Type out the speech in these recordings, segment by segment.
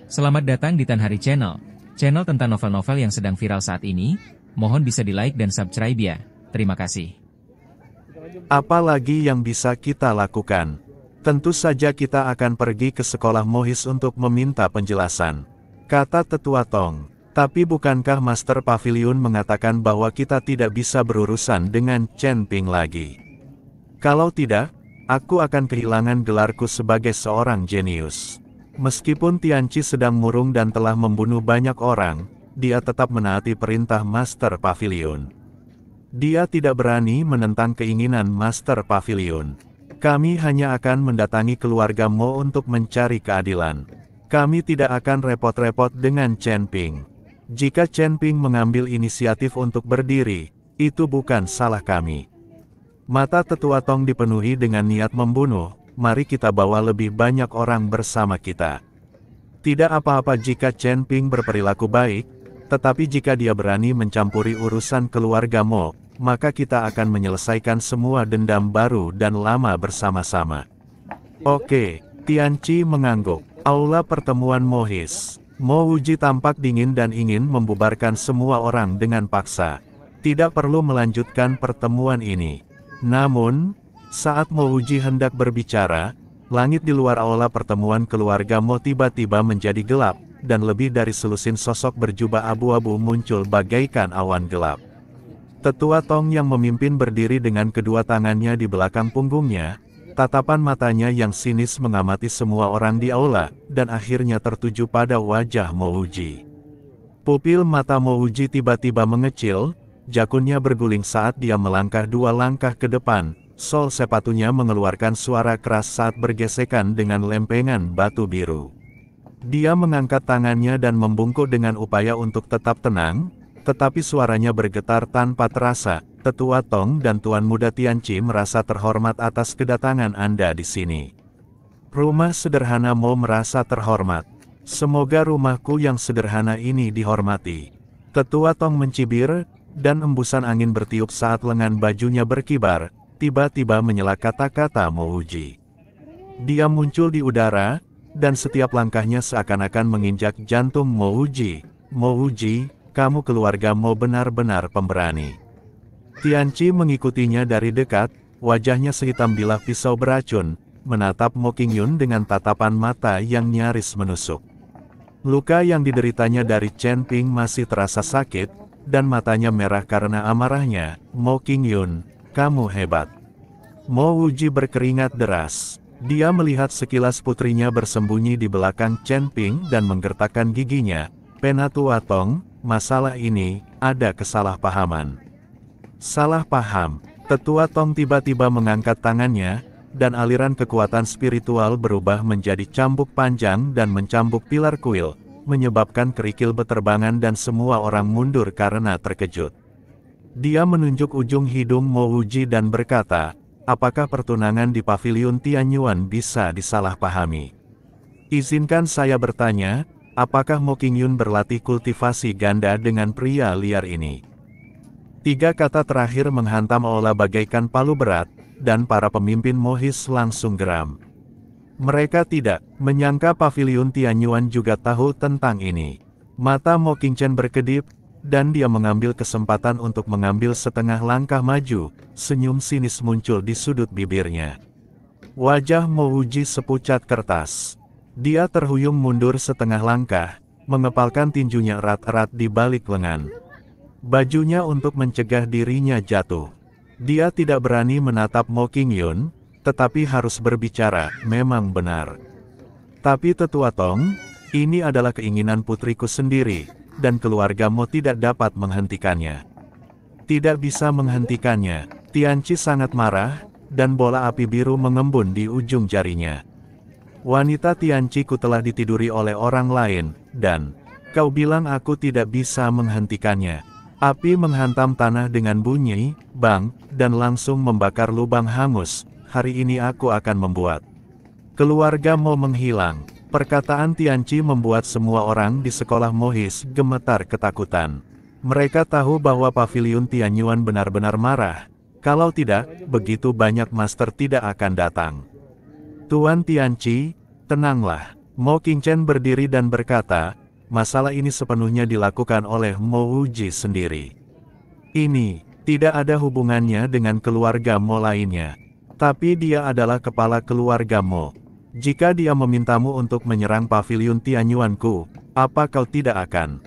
Selamat datang di Tan Hari Channel, channel tentang novel-novel yang sedang viral saat ini. Mohon bisa di-like dan subscribe ya. Terima kasih. Apa lagi yang bisa kita lakukan? Tentu saja kita akan pergi ke sekolah Mohis untuk meminta penjelasan, kata Tetua Tong. Tapi bukankah Master Pavilion mengatakan bahwa kita tidak bisa berurusan dengan Chen Ping lagi? Kalau tidak, aku akan kehilangan gelarku sebagai seorang jenius. Meskipun Tianqi sedang murung dan telah membunuh banyak orang, dia tetap menaati perintah Master Pavilion. Dia tidak berani menentang keinginan Master Pavilion. Kami hanya akan mendatangi keluarga Mo untuk mencari keadilan. Kami tidak akan repot-repot dengan Chen Ping. Jika Chen Ping mengambil inisiatif untuk berdiri, itu bukan salah kami. Mata Tetua Tong dipenuhi dengan niat membunuh. Mari kita bawa lebih banyak orang bersama kita. Tidak apa-apa jika Chen Ping berperilaku baik, tetapi jika dia berani mencampuri urusan keluarga Mo, maka kita akan menyelesaikan semua dendam baru dan lama bersama-sama. Oke, Tianqi mengangguk. Aula pertemuan Mohis. Mo Wuji tampak dingin dan ingin membubarkan semua orang dengan paksa. Tidak perlu melanjutkan pertemuan ini. Namun, saat Mo Wuji hendak berbicara, langit di luar aula pertemuan keluarga Mo tiba-tiba menjadi gelap, dan lebih dari selusin sosok berjubah abu-abu muncul bagaikan awan gelap. Tetua Tong yang memimpin berdiri dengan kedua tangannya di belakang punggungnya, tatapan matanya yang sinis mengamati semua orang di aula, dan akhirnya tertuju pada wajah Mo Wuji. Pupil mata Mo Wuji tiba-tiba mengecil, jakunnya berguling saat dia melangkah 2 langkah ke depan. Sol sepatunya mengeluarkan suara keras saat bergesekan dengan lempengan batu biru. Dia mengangkat tangannya dan membungkuk dengan upaya untuk tetap tenang, tetapi suaranya bergetar tanpa terasa. Tetua Tong dan Tuan Muda Tianqi merasa terhormat atas kedatangan Anda di sini. Rumah sederhana Mo merasa terhormat. Semoga rumahku yang sederhana ini dihormati. Tetua Tong mencibir, dan embusan angin bertiup saat lengan bajunya berkibar. Tiba-tiba menyela kata-kata Mo Wuji. Dia muncul di udara, dan setiap langkahnya seakan-akan menginjak jantung Mo Wuji. Mo Wuji, kamu keluarga Mo benar-benar pemberani. Tianqi mengikutinya dari dekat, wajahnya sehitam bilah pisau beracun, menatap Mo Qingyun dengan tatapan mata yang nyaris menusuk. Luka yang dideritanya dari Chen Ping masih terasa sakit, dan matanya merah karena amarahnya. Mo Qingyun, kamu hebat. Mo Wuji berkeringat deras. Dia melihat sekilas putrinya bersembunyi di belakang Chen Ping dan menggertakkan giginya. Penatua Tong, masalah ini, ada kesalahpahaman. Salah paham. Tetua Tong tiba-tiba mengangkat tangannya, dan aliran kekuatan spiritual berubah menjadi cambuk panjang dan mencambuk pilar kuil, menyebabkan kerikil beterbangan dan semua orang mundur karena terkejut. Dia menunjuk ujung hidung Mo Wuji dan berkata, apakah pertunangan di Pavilion Tianyuan bisa disalahpahami? Izinkan saya bertanya, apakah Mo Qingyun berlatih kultivasi ganda dengan pria liar ini? 3 kata terakhir menghantam aula bagaikan palu berat, dan para pemimpin Mohis langsung geram. Mereka tidak menyangka Pavilion Tianyuan juga tahu tentang ini. Mata Mo Qingchen berkedip, dan dia mengambil kesempatan untuk mengambil setengah langkah maju. Senyum sinis muncul di sudut bibirnya. Wajah Mo Wuji sepucat kertas. Dia terhuyung mundur setengah langkah, mengepalkan tinjunya erat-erat di balik lengan. Bajunya untuk mencegah dirinya jatuh. Dia tidak berani menatap Mo Qingyun, tetapi harus berbicara, memang benar. Tapi Tetua Tong, ini adalah keinginan putriku sendiri, dan keluarga Mo tidak dapat menghentikannya. Tidak bisa menghentikannya. Tianqi sangat marah, dan bola api biru mengembun di ujung jarinya. Wanita Tianqi ku telah ditiduri oleh orang lain, dan kau bilang aku tidak bisa menghentikannya. Api menghantam tanah dengan bunyi, bang, dan langsung membakar lubang hangus. Hari ini aku akan membuat keluarga Mo menghilang. Perkataan Tianqi membuat semua orang di sekolah Mohis gemetar ketakutan. Mereka tahu bahwa Pavilion Tianyuan benar-benar marah. Kalau tidak, begitu banyak master tidak akan datang. Tuan Tianqi, tenanglah. Mo Qingchen berdiri dan berkata, masalah ini sepenuhnya dilakukan oleh Mo Wuji sendiri. Ini tidak ada hubungannya dengan keluarga Mo lainnya. Tapi dia adalah kepala keluarga Mo. Jika dia memintamu untuk menyerang paviliun Tianyuanku, apa kau tidak akan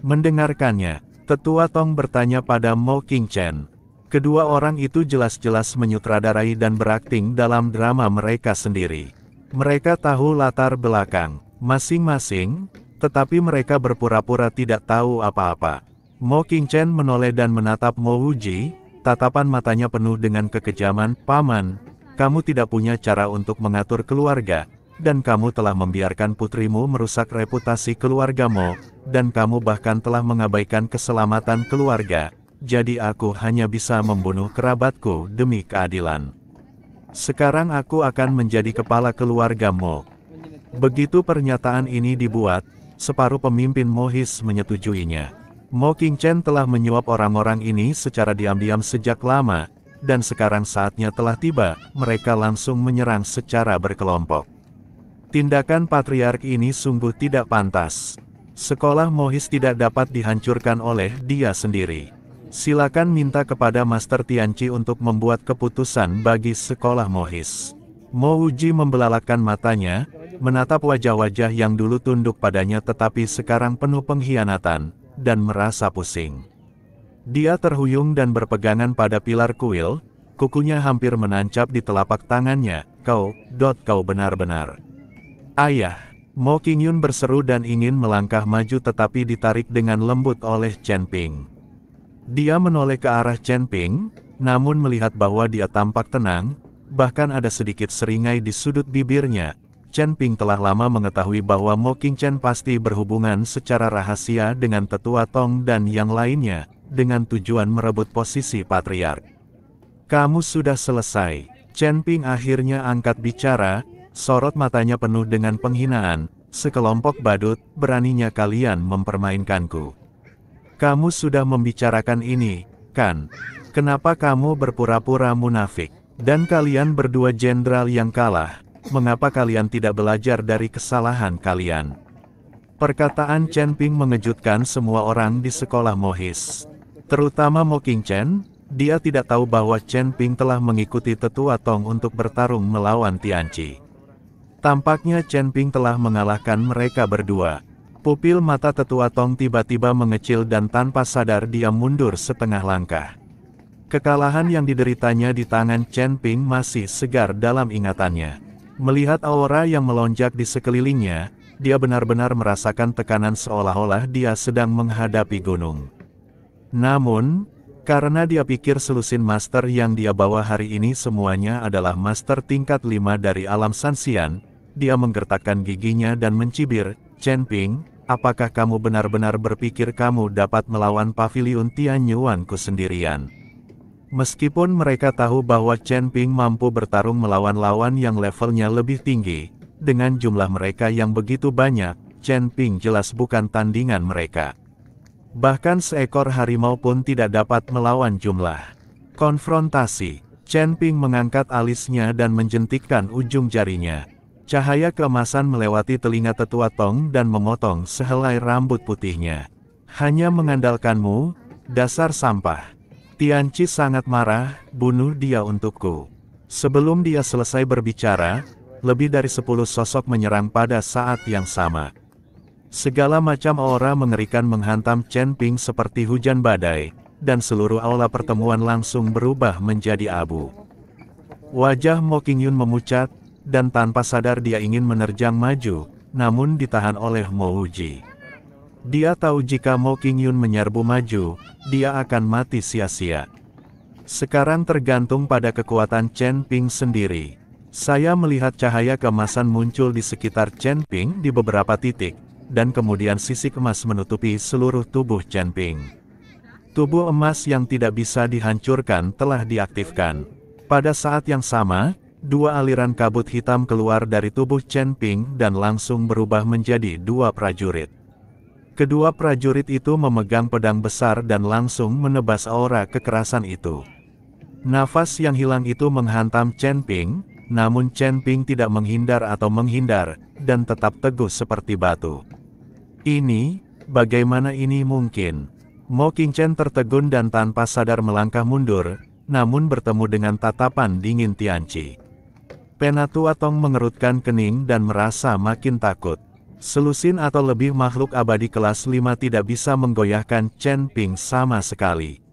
mendengarkannya? Tetua Tong bertanya pada Mo Qingchen. Kedua orang itu jelas-jelas menyutradarai dan berakting dalam drama mereka sendiri. Mereka tahu latar belakang masing-masing, tetapi mereka berpura-pura tidak tahu apa-apa. Mo Qingchen menoleh dan menatap Mo Wuji, tatapan matanya penuh dengan kekejaman. Paman, kamu tidak punya cara untuk mengatur keluarga, dan kamu telah membiarkan putrimu merusak reputasi keluarga Mo, dan kamu bahkan telah mengabaikan keselamatan keluarga. Jadi aku hanya bisa membunuh kerabatku demi keadilan. Sekarang aku akan menjadi kepala keluarga Mo. Begitu pernyataan ini dibuat, separuh pemimpin Mohis menyetujuinya. Mo Qingchen telah menyuap orang-orang ini secara diam-diam sejak lama, dan sekarang saatnya telah tiba, mereka langsung menyerang secara berkelompok. Tindakan patriark ini sungguh tidak pantas. Sekolah Mohis tidak dapat dihancurkan oleh dia sendiri. Silakan minta kepada Master Tianqi untuk membuat keputusan bagi sekolah Mohis. Mo Wuji membelalakkan matanya, menatap wajah-wajah yang dulu tunduk padanya tetapi sekarang penuh pengkhianatan, dan merasa pusing. Dia terhuyung dan berpegangan pada pilar kuil, kukunya hampir menancap di telapak tangannya. Kau benar-benar. Ayah, Mo Qingyun berseru dan ingin melangkah maju tetapi ditarik dengan lembut oleh Chen Ping. Dia menoleh ke arah Chen Ping, namun melihat bahwa dia tampak tenang, bahkan ada sedikit seringai di sudut bibirnya. Chen Ping telah lama mengetahui bahwa Mo Qingchen pasti berhubungan secara rahasia dengan Tetua Tong dan yang lainnya, dengan tujuan merebut posisi patriark. Kamu sudah selesai. Chen Ping akhirnya angkat bicara, sorot matanya penuh dengan penghinaan. Sekelompok badut, beraninya kalian mempermainkanku. Kamu sudah membicarakan ini, kan? Kenapa kamu berpura-pura munafik? Dan kalian berdua jenderal yang kalah, mengapa kalian tidak belajar dari kesalahan kalian? Perkataan Chen Ping mengejutkan semua orang di sekolah Mohis. Terutama Mo Qingchen, dia tidak tahu bahwa Chen Ping telah mengikuti Tetua Tong untuk bertarung melawan Tianqi. Tampaknya Chen Ping telah mengalahkan mereka berdua. Pupil mata Tetua Tong tiba-tiba mengecil dan tanpa sadar dia mundur setengah langkah. Kekalahan yang dideritanya di tangan Chen Ping masih segar dalam ingatannya. Melihat aura yang melonjak di sekelilingnya, dia benar-benar merasakan tekanan seolah-olah dia sedang menghadapi gunung. Namun, karena dia pikir selusin master yang dia bawa hari ini semuanya adalah master tingkat 5 dari alam Sanxian, dia menggertakkan giginya dan mencibir, Chen Ping, apakah kamu benar-benar berpikir kamu dapat melawan paviliun Tianyuanku sendirian? Meskipun mereka tahu bahwa Chen Ping mampu bertarung melawan lawan yang levelnya lebih tinggi, dengan jumlah mereka yang begitu banyak, Chen Ping jelas bukan tandingan mereka. Bahkan seekor harimau pun tidak dapat melawan jumlah konfrontasi. Chen Ping mengangkat alisnya dan menjentikkan ujung jarinya. Cahaya keemasan melewati telinga Tetua Tong dan memotong sehelai rambut putihnya. Hanya mengandalkanmu, dasar sampah. Tianqi sangat marah, bunuh dia untukku. Sebelum dia selesai berbicara, lebih dari 10 sosok menyerang pada saat yang sama. Segala macam aura mengerikan menghantam Chen Ping seperti hujan badai, dan seluruh aula pertemuan langsung berubah menjadi abu. Wajah Mo Qingyun memucat, dan tanpa sadar dia ingin menerjang maju, namun ditahan oleh Mo Wuji. Dia tahu jika Mo Qingyun menyerbu maju, dia akan mati sia-sia. Sekarang tergantung pada kekuatan Chen Ping sendiri. Saya melihat cahaya keemasan muncul di sekitar Chen Ping di beberapa titik, dan kemudian sisik emas menutupi seluruh tubuh Chen Ping. Tubuh emas yang tidak bisa dihancurkan telah diaktifkan. Pada saat yang sama, dua aliran kabut hitam keluar dari tubuh Chen Ping dan langsung berubah menjadi dua prajurit. Kedua prajurit itu memegang pedang besar dan langsung menebas aura kekerasan itu. Nafas yang hilang itu menghantam Chen Ping, namun Chen Ping tidak menghindar atau menghindar, dan tetap teguh seperti batu. Ini, bagaimana ini mungkin? Mo Qingchen tertegun dan tanpa sadar melangkah mundur, namun bertemu dengan tatapan dingin Tianqi. Penatua Tong mengerutkan kening dan merasa makin takut. Selusin atau lebih makhluk abadi kelas 5 tidak bisa menggoyahkan Chen Ping sama sekali.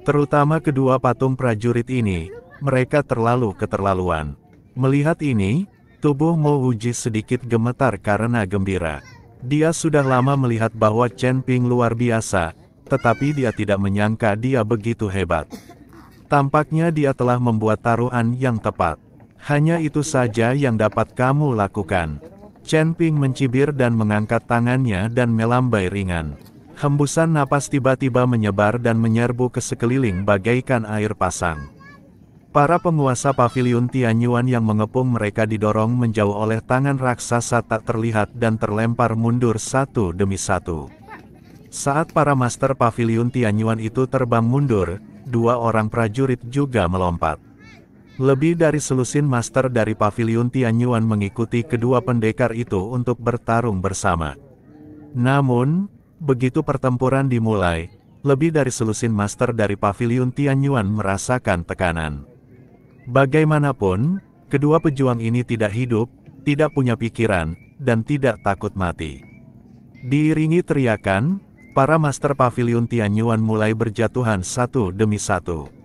Terutama kedua patung prajurit ini, mereka terlalu keterlaluan. Melihat ini, tubuh Mo Wuji sedikit gemetar karena gembira. Dia sudah lama melihat bahwa Chen Ping luar biasa, tetapi dia tidak menyangka dia begitu hebat. Tampaknya dia telah membuat taruhan yang tepat. Hanya itu saja yang dapat kamu lakukan. Chen Ping mencibir dan mengangkat tangannya dan melambai ringan. Hembusan napas tiba-tiba menyebar dan menyerbu ke sekeliling bagaikan air pasang. Para penguasa paviliun Tianyuan yang mengepung mereka didorong menjauh oleh tangan raksasa tak terlihat dan terlempar mundur satu demi satu. Saat para master paviliun Tianyuan itu terbang mundur, dua orang prajurit juga melompat. Lebih dari selusin master dari paviliun Tianyuan mengikuti kedua pendekar itu untuk bertarung bersama. Namun, begitu pertempuran dimulai, lebih dari selusin master dari paviliun Tianyuan merasakan tekanan. Bagaimanapun, kedua pejuang ini tidak hidup, tidak punya pikiran, dan tidak takut mati. Diiringi teriakan, para master paviliun Tianyuan mulai berjatuhan satu demi satu.